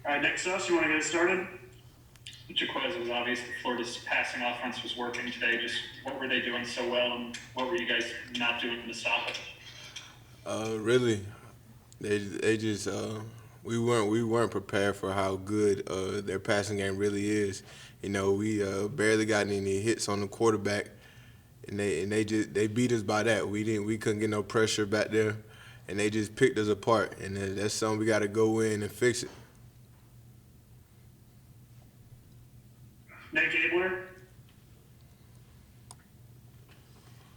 All right, next us, you want to get us started? Jacquez, it was obvious that Florida's passing offense was working today. Just what were they doing so well, and what were you guys not doing to stop it? Really, they just we weren't prepared for how good their passing game really is. We barely got any hits on the quarterback, and they beat us by that. We couldn't get no pressure back there, and they just picked us apart. And that's something we got to go in and fix it. Nick Abler?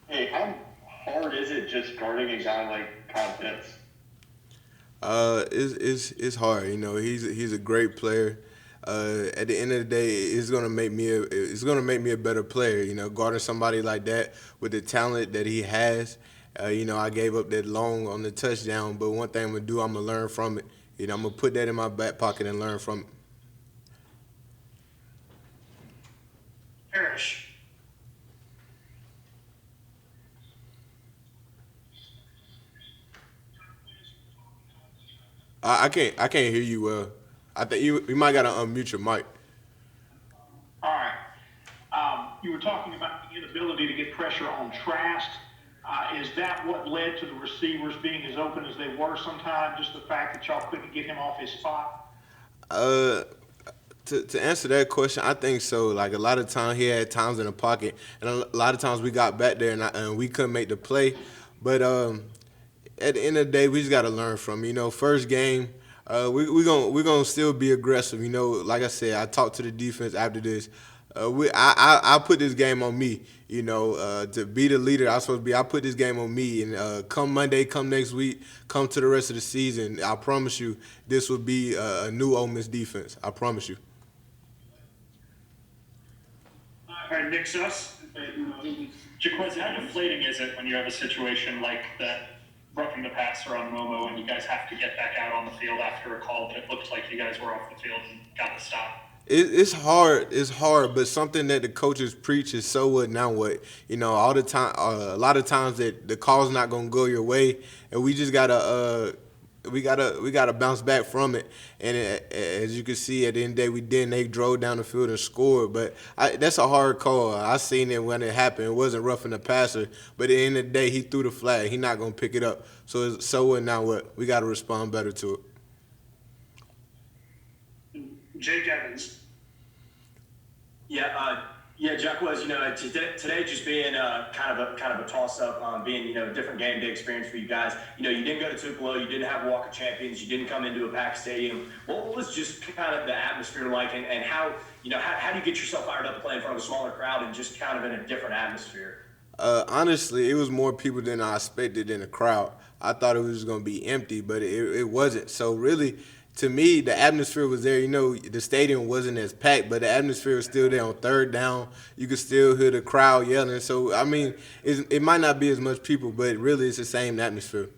Hey, how hard is it just guarding a guy like Kyle Pitts? It's hard. He's a great player. At the end of the day, it's gonna make me a better player. Guarding somebody like that with the talent that he has. I gave up that long on the touchdown, but one thing I'm gonna do, I'm gonna learn from it. I'm gonna put that in my back pocket and learn from it. Parrish? I can't hear you well. I think you might gotta unmute your mic. All right. You were talking about the inability to get pressure on Trask. Is that what led to the receivers being as open as they were sometimes? Just the fact that y'all couldn't get him off his spot? Uh, to answer that question, I think so. Like a lot of times, he had times in the pocket, and a lot of times we got back there and we couldn't make the play. But at the end of the day, we just got to learn from. First game, we gonna still be aggressive. Like I said, I talked to the defense after this. I put this game on me. To be the leader I supposed to be. I put this game on me, and come Monday, come next week, come to the rest of the season. I promise you, this will be a new Ole Miss defense. I promise you. All right, Nick Suss? Jacquez, how deflating is it when you have a situation like that, roughing the passer on Momo, and you guys have to get back out on the field after a call that it looked like you guys were off the field and got the stop? It's hard. It's hard, but something that the coaches preach is so what now what. All the time. A lot of times that the call's not gonna go your way, and we just gotta we gotta bounce back from it. And as you can see, at the end of the day, we didn't. They drove down the field and scored, but that's a hard call. I seen it when it happened. It wasn't roughing the passer, but at the end of the day, he threw the flag. He not gonna pick it up. So what now what? We gotta respond better to it. Jake Evans? Yeah, Jacquez. Today just being kind of a toss up, being a different game day experience for you guys. You didn't go to Tupelo, you didn't have Walk of Champions, you didn't come into a packed stadium. What was just kind of the atmosphere like, and how do you get yourself fired up to play in front of a smaller crowd and just kind of in a different atmosphere? Honestly, it was more people than I expected in the crowd. I thought it was going to be empty, but it wasn't. So really, to me, the atmosphere was there. The stadium wasn't as packed, but the atmosphere was still there on third down. You could still hear the crowd yelling. So, I mean, it might not be as much people, but really it's the same atmosphere.